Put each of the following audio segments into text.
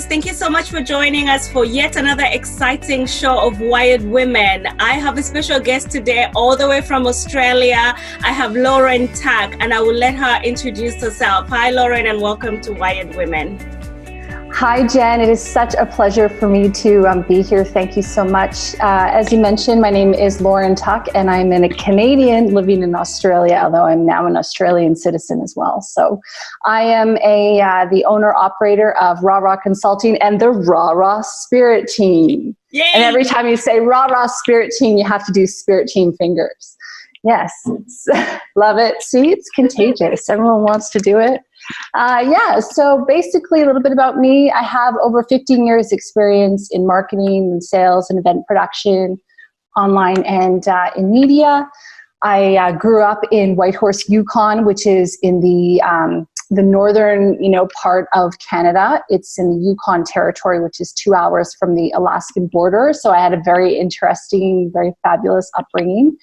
thank you so much for joining us for yet another exciting show of Wired Women. I have a special guest today all the way from Australia. I have Lauren Tack, and I will let her introduce herself. Hi, Lauren, and welcome to Wired Women. Hi, Jen. It is such a pleasure for me to be here. Thank you so much. As you mentioned, my name is Lauren Tuck, and I'm a Canadian living in Australia, although I'm now an Australian citizen as well. So I am the owner-operator of Rah Rah Consulting and the Rah Rah Spirit Team. Yay! And every time you say Rah Rah Spirit Team, you have to do Spirit Team fingers. Yes, love it. See, it's contagious. Everyone wants to do it. So basically a little bit about me. I have over 15 years experience in marketing and sales and event production, online and in media. I grew up in Whitehorse, Yukon, which is in the northern, part of Canada. It's in the Yukon Territory, which is 2 hours from the Alaskan border. So I had a very interesting, very fabulous upbringing.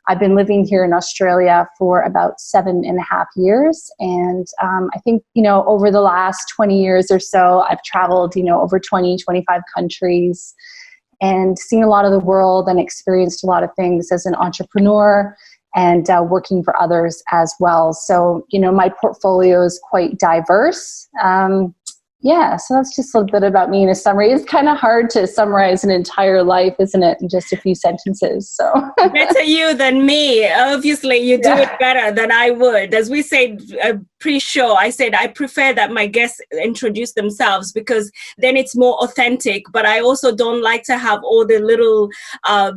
I've been living here in Australia for about 7.5 years. And I think, over the last 20 years or so, I've traveled, over 25 countries and seen a lot of the world and experienced a lot of things as an entrepreneur and working for others as well. So, my portfolio is quite diverse. So that's just a little bit about me in a summary. It's kind of hard to summarize an entire life, isn't it, in just a few sentences? So better you than me. Obviously, you do it better than I would. As we said pre-show, I said I prefer that my guests introduce themselves because then it's more authentic. But I also don't like to have all the little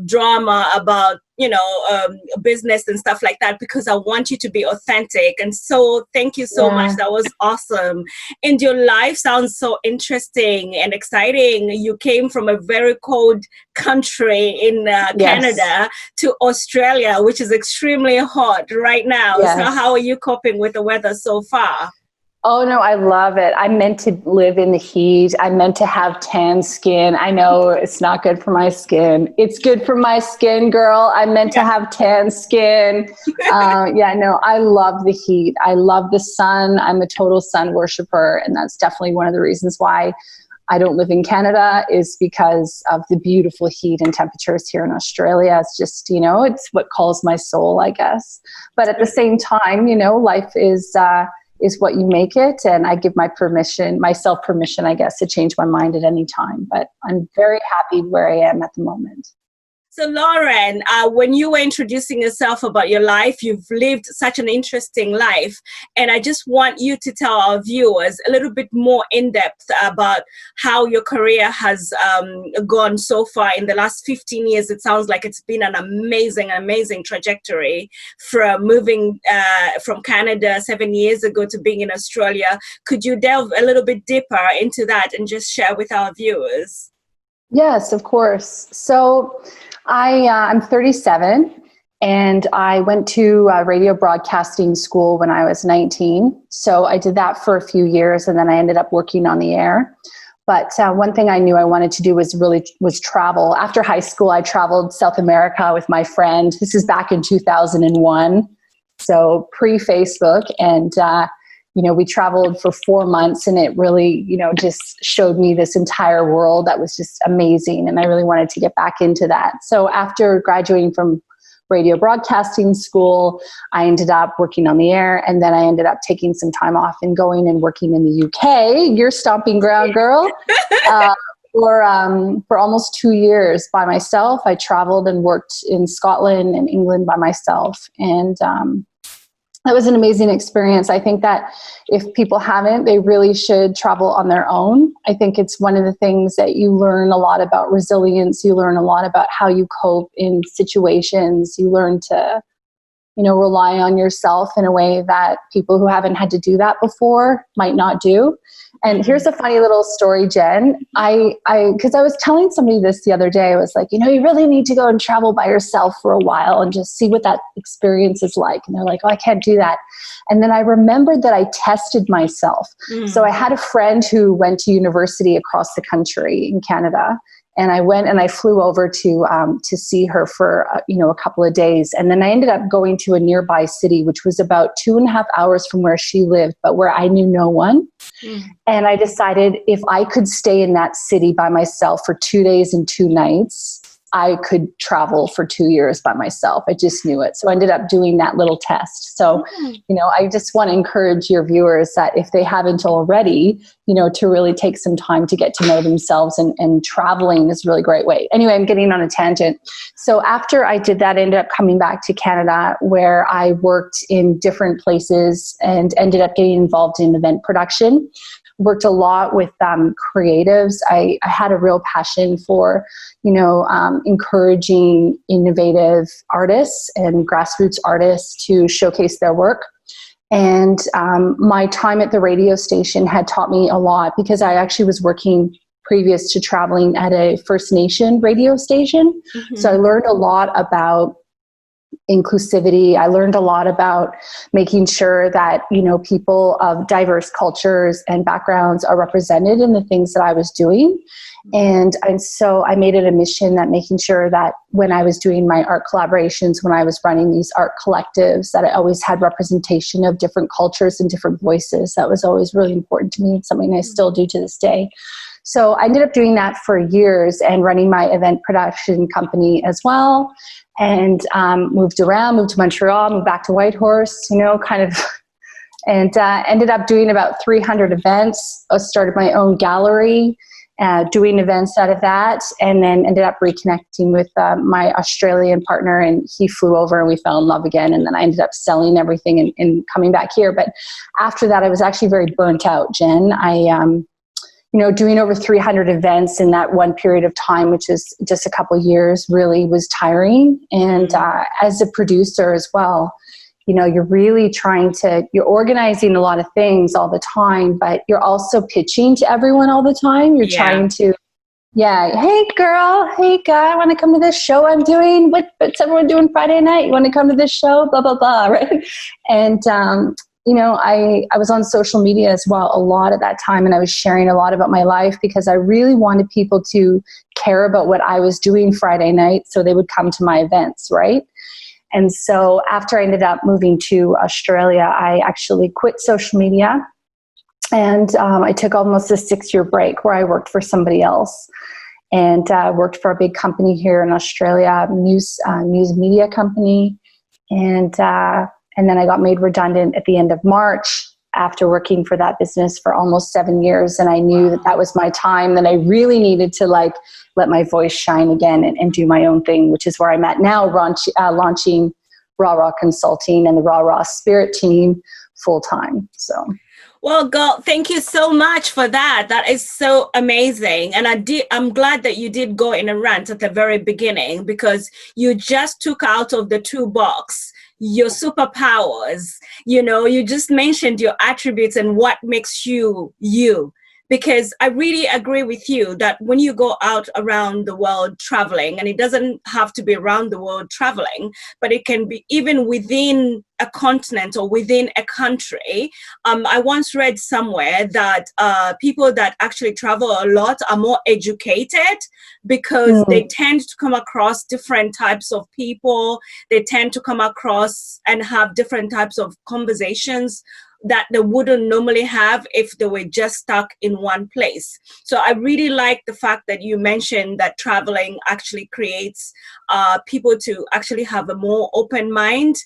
drama about business and stuff like that, because I want you to be authentic. And so thank you so much. That was awesome. And your life sounds so interesting and exciting. You came from a very cold country in Canada to Australia, which is extremely hot right now. Yes. So how are you coping with the weather so far? Oh, no, I love it. I'm meant to live in the heat. I'm meant to have tan skin. I know it's not good for my skin. It's good for my skin, girl. I'm meant to have tan skin. I love the heat. I love the sun. I'm a total sun worshiper. And that's definitely one of the reasons why I don't live in Canada, is because of the beautiful heat and temperatures here in Australia. It's just, it's what calls my soul, I guess. But at the same time, life is what you make it. And I give myself permission, I guess, to change my mind at any time. But I'm very happy where I am at the moment. So Lauren, when you were introducing yourself about your life, you've lived such an interesting life. And I just want you to tell our viewers a little bit more in depth about how your career has gone so far in the last 15 years. It sounds like it's been an amazing trajectory from moving from Canada 7 years ago to being in Australia. Could you delve a little bit deeper into that and just share with our viewers? Yes, of course. So I'm 37, and I went to radio broadcasting school when I was 19. So I did that for a few years, and then I ended up working on the air. But one thing I knew I wanted to do was travel. After high school, I traveled South America with my friend. This is back in 2001, so pre-Facebook, and we traveled for 4 months, and it really, just showed me this entire world that was just amazing. And I really wanted to get back into that. So after graduating from radio broadcasting school, I ended up working on the air, and then I ended up taking some time off and going and working in the UK, your stomping ground, girl, for almost 2 years by myself. I traveled and worked in Scotland and England by myself. And that was an amazing experience. I think that if people haven't, they really should travel on their own. I think it's one of the things that you learn a lot about resilience. You learn a lot about how you cope in situations. You learn to, rely on yourself in a way that people who haven't had to do that before might not do. And here's a funny little story, Jen. Because I was telling somebody this the other day. I was like, you really need to go and travel by yourself for a while and just see what that experience is like. And they're like, oh, I can't do that. And then I remembered that I tested myself. So I had a friend who went to university across the country in Canada. And I went and I flew over to see her for a couple of days, and then I ended up going to a nearby city, which was about 2.5 hours from where she lived, but where I knew no one. And I decided if I could stay in that city by myself for 2 days and 2 nights, I could travel for 2 years by myself. I just knew it. So I ended up doing that little test. So, I just want to encourage your viewers that if they haven't already, to really take some time to get to know themselves, and traveling is a really great way. Anyway, I'm getting on a tangent. So after I did that, I ended up coming back to Canada, where I worked in different places and ended up getting involved in event production. Worked a lot with creatives. I had a real passion for, encouraging innovative artists and grassroots artists to showcase their work. And my time at the radio station had taught me a lot, because I actually was working previous to traveling at a First Nation radio station. So I learned a lot about inclusivity. I learned a lot about making sure that, people of diverse cultures and backgrounds are represented in the things that I was doing. And so I made it a mission that making sure that when I was doing my art collaborations, when I was running these art collectives, that I always had representation of different cultures and different voices. That was always really important to me. It's something I still do to this day. So I ended up doing that for years and running my event production company as well. And moved around, moved to Montreal, moved back to Whitehorse, and ended up doing about 300 events. I started my own gallery, doing events out of that, and then ended up reconnecting with my Australian partner, and he flew over and we fell in love again. And then I ended up selling everything and coming back here. But after that, I was actually very burnt out, Jen. Doing over 300 events in that one period of time, which is just a couple of years, really was tiring. And as a producer as well, you're really you're organizing a lot of things all the time, but you're also pitching to everyone all the time. You're trying to, hey girl, hey guy, want to come to this show I'm doing? What's everyone doing Friday night? You want to come to this show? Blah, blah, blah, right? And, I was on social media as well a lot at that time, and I was sharing a lot about my life because I really wanted people to care about what I was doing Friday night so they would come to my events, right? And so after I ended up moving to Australia, I actually quit social media, and I took almost a 6-year break where I worked for somebody else, and worked for a big company here in Australia, news media company, and then I got made redundant at the end of March after working for that business for almost 7 years. And I knew that was my time, that I really needed to let my voice shine again and do my own thing, which is where I'm at now, launching Rah Rah Consulting and the Rah Rah Spirit team full time. So. Well, girl, thank you so much for that. That is so amazing. And I'm glad that you did go in a rant at the very beginning, because you just took out of the toolbox your superpowers. You just mentioned your attributes and what makes you you. Because I really agree with you that when you go out around the world traveling, and it doesn't have to be around the world traveling, but it can be even within a continent or within a country. I once read somewhere that people that actually travel a lot are more educated, because they tend to come across different types of people. They tend to come across and have different types of conversations that they wouldn't normally have if they were just stuck in one place. So I really like the fact that you mentioned that traveling actually creates people to actually have a more open mind,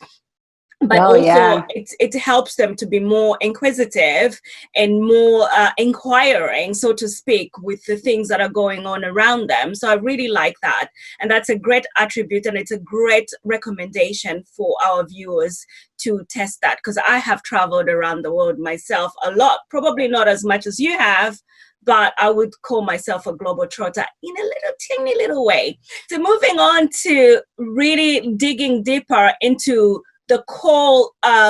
but it helps them to be more inquisitive and more inquiring, so to speak, with the things that are going on around them. So I really like that. And that's a great attribute, and it's a great recommendation for our viewers to test that, because I have traveled around the world myself a lot, probably not as much as you have, but I would call myself a globe trotter in a little teeny little way. So moving on to really digging deeper into the core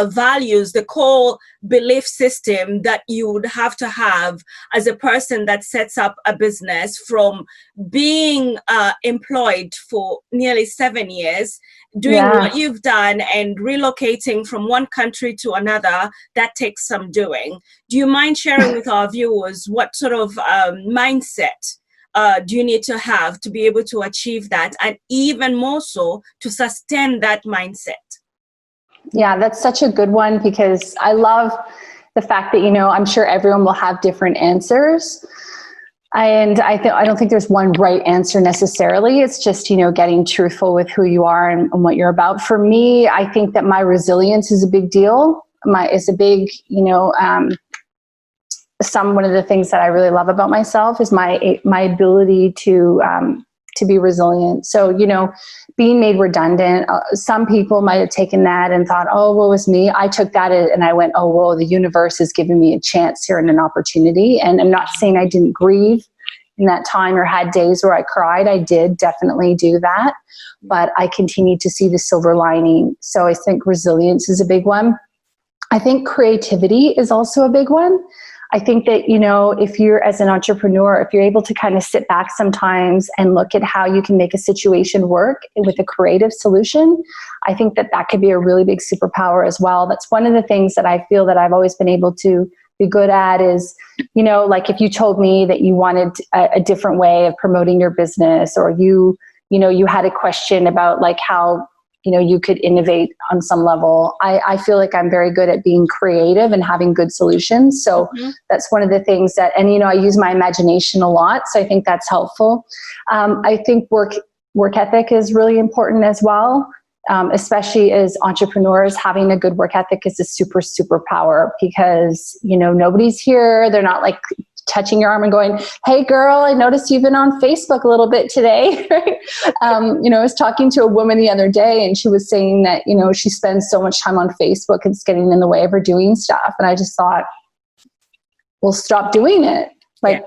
values, the core belief system that you would have to have as a person that sets up a business, from being employed for nearly 7 years, doing what you've done and relocating from one country to another. That takes some doing. Do you mind sharing with our viewers what sort of mindset do you need to have to be able to achieve that, and even more so to sustain that mindset? Yeah, that's such a good one, because I love the fact that, I'm sure everyone will have different answers. And I don't think there's one right answer necessarily. It's just, getting truthful with who you are and what you're about. For me, I think that my resilience is a big deal. One of the things that I really love about myself is my ability to be resilient. So, being made redundant, some people might have taken that and thought, oh, what was me? I took that and I went, oh, well, the universe is giving me a chance here and an opportunity. And I'm not saying I didn't grieve in that time or had days where I cried. I did definitely do that, but I continued to see the silver lining. So I think resilience is a big one. I think creativity is also a big one. I think that, if you're, as an entrepreneur, if you're able to kind of sit back sometimes and look at how you can make a situation work with a creative solution, I think that could be a really big superpower as well. That's one of the things that I feel that I've always been able to be good at is, like if you told me that you wanted a different way of promoting your business, or you had a question about like how, you could innovate on some level. I feel like I'm very good at being creative and having good solutions. So that's one of the things that, and, I use my imagination a lot. So I think that's helpful. I think work ethic is really important as well. Especially as entrepreneurs, having a good work ethic is a superpower, because, nobody's here. They're not like touching your arm and going, hey girl, I noticed you've been on Facebook a little bit today. I was talking to a woman the other day, and she was saying that, she spends so much time on Facebook, it's getting in the way of her doing stuff. And I just thought, well, stop doing it.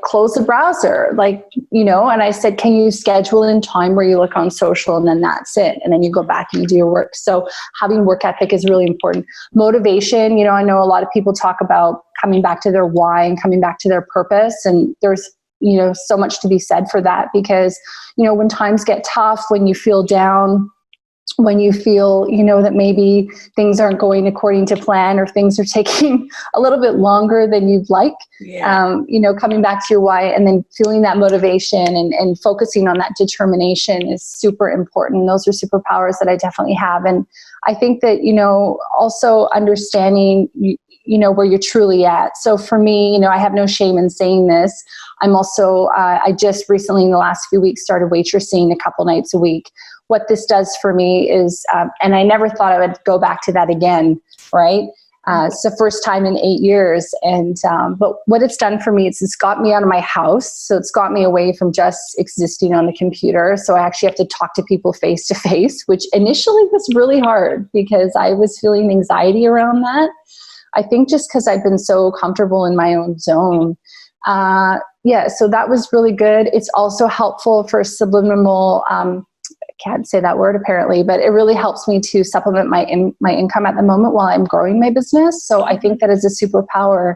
Close the browser, and I said, can you schedule in time where you look on social, and then that's it. And then you go back and you do your work. So having work ethic is really important. Motivation, I know a lot of people talk about coming back to their why and coming back to their purpose. And there's, so much to be said for that, because, when times get tough, when you feel down, when you feel, that maybe things aren't going according to plan, or things are taking a little bit longer than you'd like, coming back to your why and then feeling that motivation and focusing on that determination is super important. Those are superpowers that I definitely have. And I think that, also understanding, where you're truly at. So for me, I have no shame in saying this. I'm also, I just recently in the last few weeks started waitressing a couple nights a week. What this does for me is, and I never thought I would go back to that again, right? It's the first time in 8 years. And, but what it's done for me is it's got me out of my house. So it's got me away from just existing on the computer. So I actually have to talk to people face to face, which initially was really hard because I was feeling anxiety around that. I think just because I've been so comfortable in my own zone. So that was really good. It's also helpful for subliminal, can't say that word apparently, but it really helps me to supplement my income at the moment while I'm growing my business. So I think that as a superpower,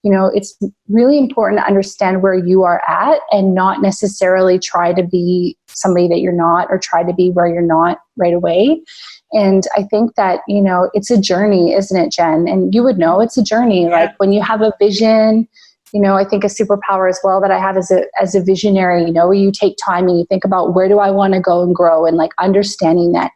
it's really important to understand where you are at and not necessarily try to be somebody that you're not, or try to be where you're not right away. And I think that, it's a journey, isn't it, Jen? And you would know it's a journey. Yeah. Like when you have a vision, I think a superpower as well that I have as a visionary, where you take time and you think about where do I want to go and grow, and like understanding that,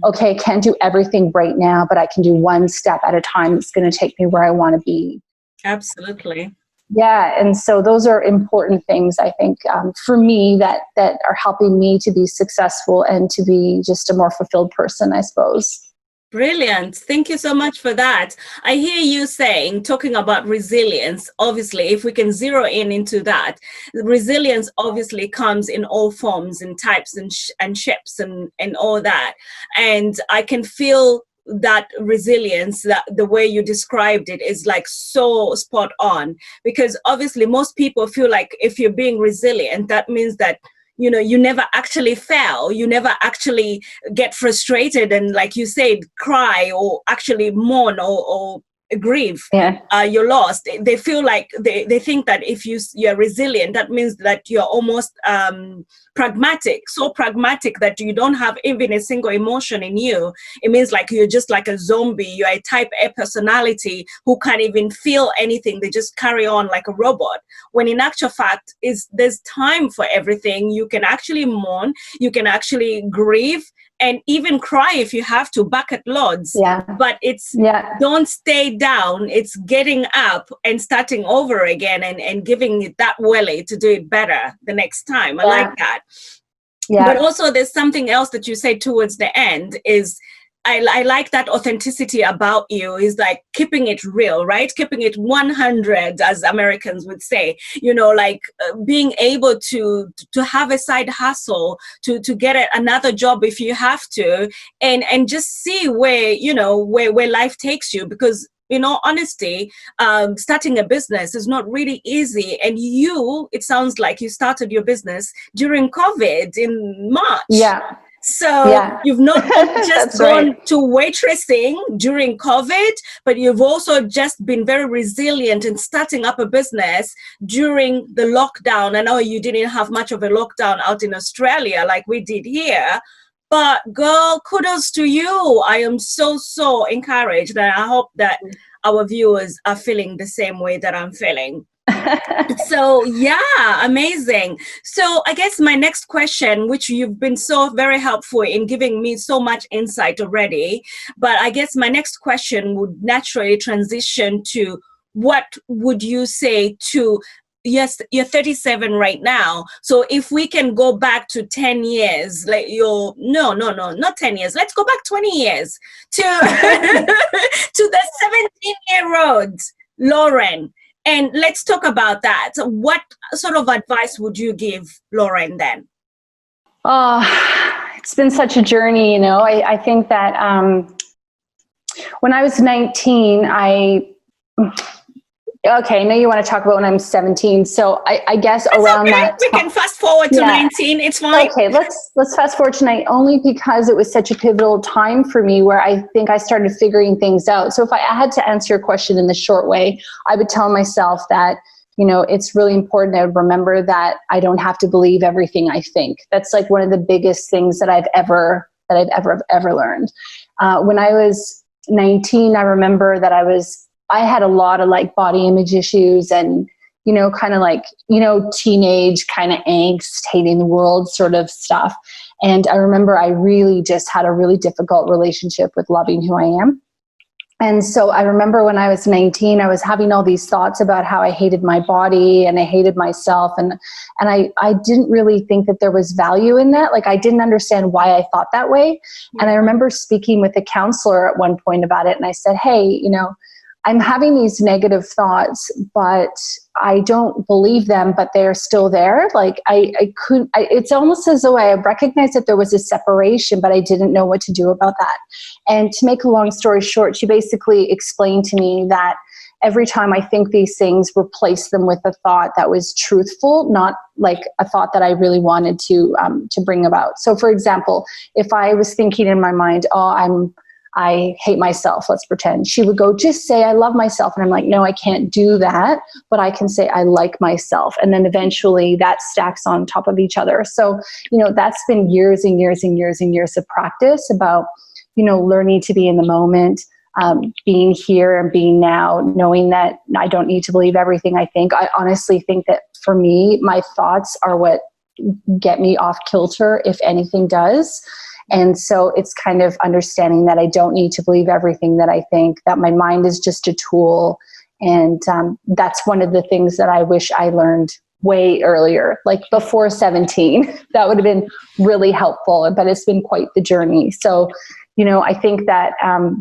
okay, I can't do everything right now, but I can do one step at a time that's going to take me where I want to be. Absolutely. Yeah. And so those are important things, I think, for me that are helping me to be successful and to be just a more fulfilled person, I suppose. Brilliant. Thank you so much for that. I hear you talking about resilience. Obviously, if we can zero into that, resilience obviously comes in all forms and types and shapes and all that. And I can feel that resilience, that the way you described it is like so spot on, because obviously most people feel like if you're being resilient, that means that you never actually fail. You never actually get frustrated and, like you said, cry or actually mourn or grieve Yeah. you're lost. They feel like they think that if you're resilient, that means that you're almost pragmatic, so pragmatic that you don't have even a single emotion in you. It means like you're just like a zombie. You're a type A personality who can't even feel anything. They just carry on like a robot. When in actual fact, there's time for everything. You can actually mourn, you can actually grieve, and even cry if you have to, bucket loads. Yeah. But it's don't stay down. It's getting up and starting over again, and giving it that welly to do it better the next time. I like that. Yeah. But also there's something else that you say towards the end is, I like that authenticity about you, is like keeping it real, right? Keeping it 100, as Americans would say, you know, like being able to have a side hustle, to get another job if you have to, and just see where, you know, where life takes you. Because, in all honesty, starting a business is not really easy. And it sounds like you started your business during COVID in March. Yeah. So you've not just gone to waitressing during COVID, but you've also just been very resilient in starting up a business during the lockdown. I know you didn't have much of a lockdown out in Australia like we did here, but girl, kudos to you. I am so encouraged, and I hope that our viewers are feeling the same way that I'm feeling. So yeah, amazing. So I guess my next question, which you've been so very helpful in giving me so much insight already, but I guess my next question would naturally transition to, what would you say to, yes, you're 37 right now. So if we can go back to 10 years, like not 10 years. Let's go back 20 years to, to the 17-year-old Lauren. And let's talk about that. What sort of advice would you give Lauren then? It's been such a journey, you know. I think that when I was 19, okay, I know you want to talk about when I'm 17. So I guess that's around okay. that we can fast forward to 19. It's fine. Okay, let's fast forward tonight, only because it was such a pivotal time for me where I think I started figuring things out. So if I had to answer your question in the short way, I would tell myself that, you know, it's really important to remember that I don't have to believe everything I think. That's like one of the biggest things that I've ever learned. When I was 19, I remember that I had a lot of like body image issues and, you know, kind of like, you know, teenage kind of angst, hating the world sort of stuff. And I remember I really just had a really difficult relationship with loving who I am. And so I remember when I was 19, I was having all these thoughts about how I hated my body and I hated myself. And I didn't really think that there was value in that. Like, I didn't understand why I thought that way. And I remember speaking with a counselor at one point about it. And I said, hey, you know, I'm having these negative thoughts, but I don't believe them, but they're still there. Like it's almost as though I recognized that there was a separation, but I didn't know what to do about that. And to make a long story short, she basically explained to me that every time I think these things, replace them with a thought that was truthful, not like a thought that I really wanted to bring about. So for example, if I was thinking in my mind, I hate myself, let's pretend. She would go, just say, I love myself. And I'm like, no, I can't do that. But I can say, I like myself. And then eventually that stacks on top of each other. So, you know, that's been years and years and years and years of practice about, you know, learning to be in the moment, being here and being now, knowing that I don't need to believe everything I think. I honestly think that for me, my thoughts are what get me off kilter, if anything does. And so it's kind of understanding that I don't need to believe everything that I think, that my mind is just a tool. And that's one of the things that I wish I learned way earlier, like before 17. That would have been really helpful, but it's been quite the journey. So, you know, I think that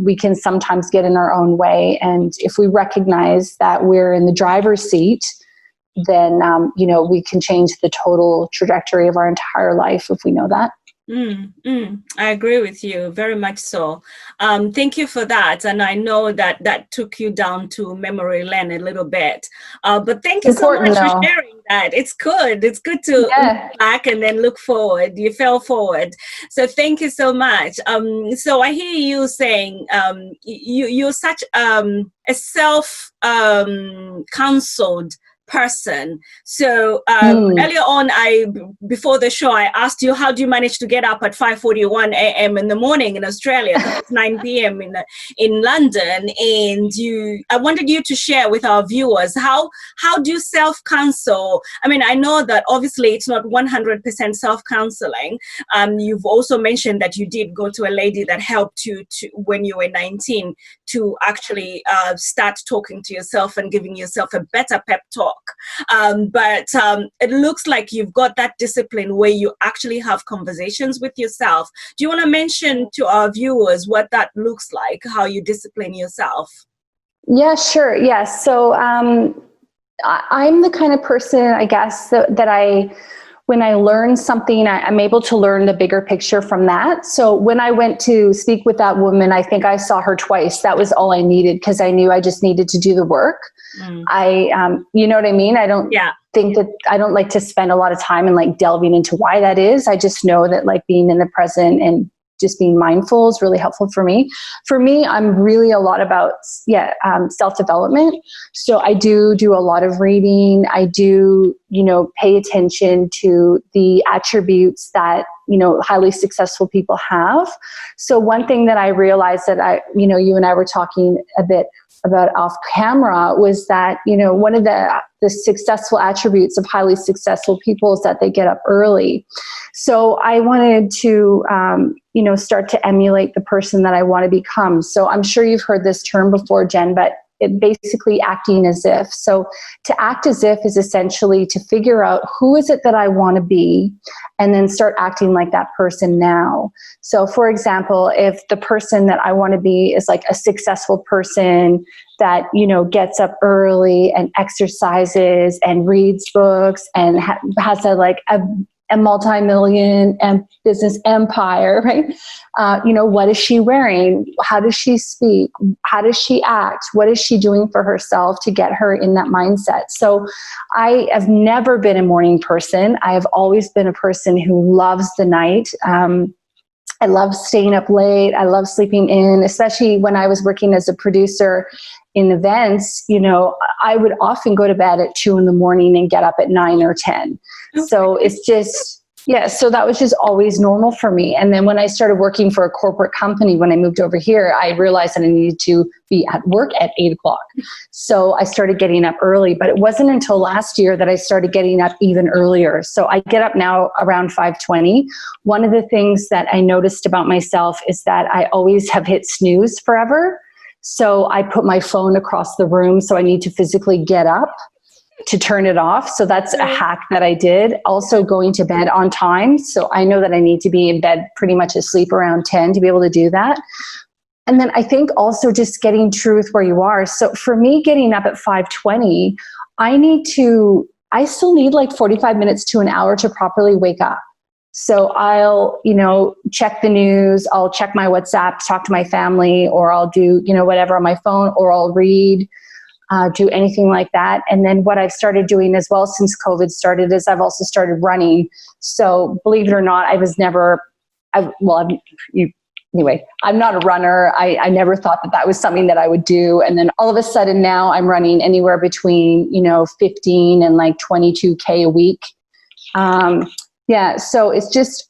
we can sometimes get in our own way. And if we recognize that we're in the driver's seat, then, you know, we can change the total trajectory of our entire life if we know that. I agree with you very much so. Thank you for that. And I know that that took you down to memory lane a little bit. But thank you so Important much for though. sharing that. It's good. It's good to look Yeah. back and then look forward. You fell forward. So thank you so much. So I hear you saying you're such a self counseled person. So earlier on, before the show, I asked you, how do you manage to get up at 5:41 a.m. in the morning in Australia? Because it's 9 p.m. in London, and I wanted you to share with our viewers how do you self-counsel? I mean, I know that obviously it's not 100% self-counseling. You've also mentioned that you did go to a lady that helped you to when you were 19 to actually start talking to yourself and giving yourself a better pep talk. But it looks like you've got that discipline where you actually have conversations with yourself. Do you want to mention to our viewers what that looks like, how you discipline yourself? Yeah, sure. Yes. So I'm the kind of person, I guess, that when I learn something, I'm able to learn the bigger picture from that. So when I went to speak with that woman, I think I saw her twice. That was all I needed, because I knew I just needed to do the work. You know what I mean? I don't think that I don't like to spend a lot of time and like delving into why that is. I just know that like being in the present and just being mindful is really helpful for me. For me, I'm really a lot about self-development. So I do a lot of reading. I do, pay attention to the attributes that, highly successful people have. So one thing that I realized that you and I were talking a bit about off camera was that, one of the successful attributes of highly successful people is that they get up early. So I wanted to, start to emulate the person that I want to become. So I'm sure you've heard this term before, Jen, but it basically acting as if. So to act as if is essentially to figure out who is it that I want to be, and then start acting like that person now. So for example, if the person that I want to be is like a successful person that, gets up early and exercises and reads books and has a multi-million business empire, right? What is she wearing? How does she speak? How does she act? What is she doing for herself to get her in that mindset? So I have never been a morning person. I have always been a person who loves the night. I love staying up late. I love sleeping in, especially when I was working as a producer in events. I would often go to bed at 2 a.m. and get up at 9 or 10. Okay. So it's just, so that was just always normal for me. And then when I started working for a corporate company, when I moved over here, I realized that I needed to be at work at 8 o'clock. So I started getting up early, but it wasn't until last year that I started getting up even earlier. So I get up now around 5:20. One of the things that I noticed about myself is that I always have hit snooze forever. So I put my phone across the room. So I need to physically get up to turn it off. So that's a hack that I did. Also going to bed on time. So I know that I need to be in bed pretty much asleep around 10 to be able to do that. And then I think also just getting true with where you are. So for me, getting up at 5:20, I still need like 45 minutes to an hour to properly wake up. So I'll, check the news, I'll check my WhatsApp, talk to my family, or I'll do, whatever on my phone, or I'll read, do anything like that. And then what I've started doing as well since COVID started is I've also started running. So believe it or not, I'm not a runner. I never thought that was something that I would do. And then all of a sudden now I'm running anywhere between, 15 and like 22K a week. So it's just,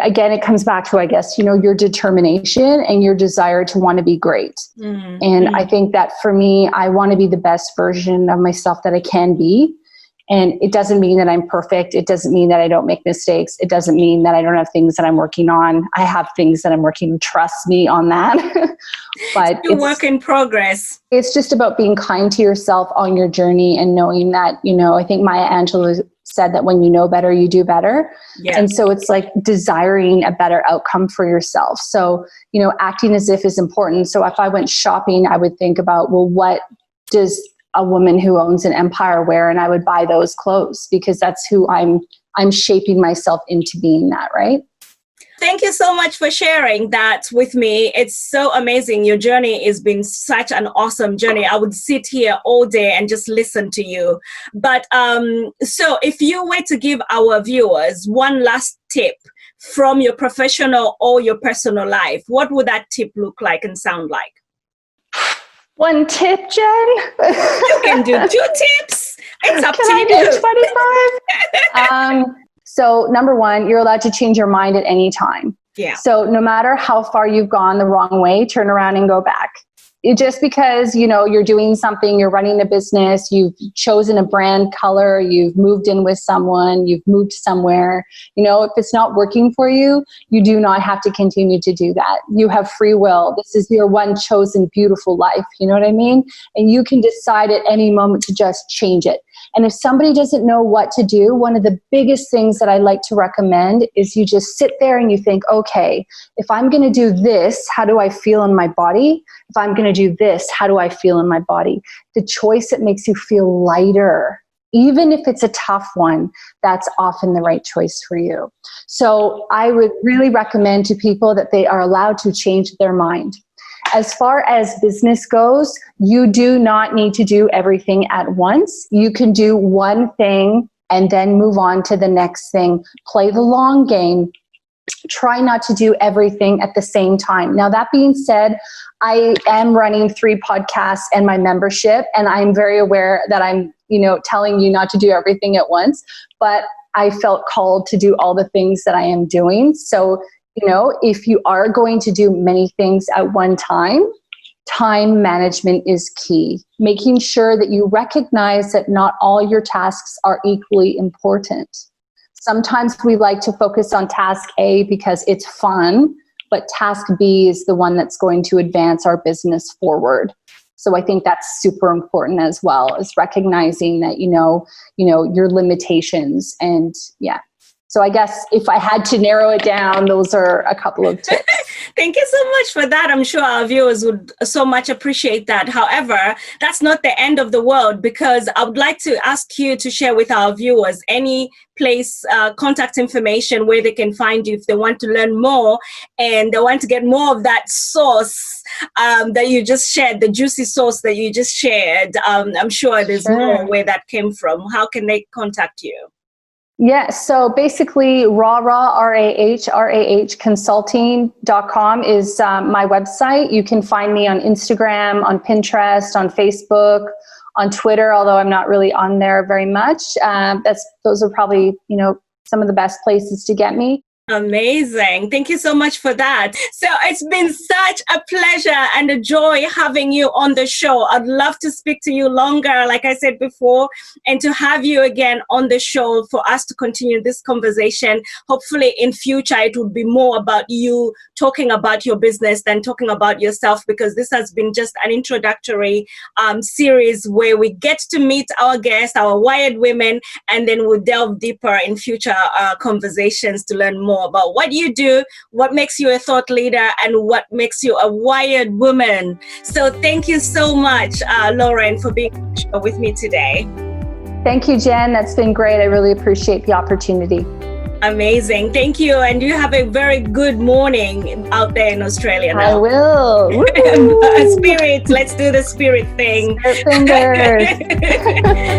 again, it comes back to, I guess, your determination and your desire to want to be great. Mm-hmm. And I think that for me, I want to be the best version of myself that I can be. And it doesn't mean that I'm perfect. It doesn't mean that I don't make mistakes. It doesn't mean that I don't have things that I'm working on. I have things that I'm working, trust me on that. But it's a work in progress. It's just about being kind to yourself on your journey and knowing that, I think Maya Angelou said that when you know better, you do better. Yeah. And so it's like desiring a better outcome for yourself. So, acting as if is important. So if I went shopping, I would think about, well, what does a woman who owns an empire wear? And I would buy those clothes because that's who I'm shaping myself into being that, right? Thank you so much for sharing that with me. It's so amazing. Your journey has been such an awesome journey. I would sit here all day and just listen to you. But so if you were to give our viewers one last tip from your professional or your personal life, what would that tip look like and sound like? One tip, Jen? You can do 2 tips. It's up Can to I you. do 25? So number 1, you're allowed to change your mind at any time. Yeah. So no matter how far you've gone the wrong way, turn around and go back. Just because, you're doing something, you're running a business, you've chosen a brand color, you've moved in with someone, you've moved somewhere, if it's not working for you, you do not have to continue to do that. You have free will. This is your one chosen beautiful life. You know what I mean? And you can decide at any moment to just change it. And if somebody doesn't know what to do, one of the biggest things that I like to recommend is you just sit there and you think, okay, if I'm going to do this, how do I feel in my body? If I'm going to do this, how do I feel in my body? The choice that makes you feel lighter, even if it's a tough one, that's often the right choice for you. So I would really recommend to people that they are allowed to change their mind. As far as business goes, you do not need to do everything at once. You can do one thing and then move on to the next thing. Play the long game. Try not to do everything at the same time. Now, that being said, I am running 3 podcasts and my membership, and I'm very aware that I'm, telling you not to do everything at once, but I felt called to do all the things that I am doing. So, if you are going to do many things at one time, time management is key. Making sure that you recognize that not all your tasks are equally important. Sometimes we like to focus on task A because it's fun, but task B is the one that's going to advance our business forward. So I think that's super important as well, is recognizing that, your limitations and yeah. So I guess if I had to narrow it down, those are a couple of tips. Thank you so much for that. I'm sure our viewers would so much appreciate that. However, that's not the end of the world, because I would like to ask you to share with our viewers any place, contact information where they can find you if they want to learn more and they want to get more of that sauce that you just shared, the juicy sauce that you just shared. I'm sure there's more where that came from. How can they contact you? Yeah, so basically Rah Rah, RAH consulting.com is my website. You can find me on Instagram, on Pinterest, on Facebook, on Twitter, although I'm not really on there very much. Those are probably, some of the best places to get me. Amazing. Thank you so much for that. So it's been such a pleasure and a joy having you on the show. I'd love to speak to you longer, like I said before, and to have you again on the show for us to continue this conversation. Hopefully in future, it would be more about you talking about your business than talking about yourself, because this has been just an introductory series where we get to meet our guests, our wired women, and then we'll delve deeper in future conversations to learn more about what you do, what makes you a thought leader, and what makes you a wired woman. So thank you so much, Lauren, for being on the show with me today. Thank you, Jen. That's been great. I really appreciate the opportunity. Amazing. Thank you. And you have a very good morning out there in Australia now. I will. Spirit. Let's do the spirit thing. Spirit fingers.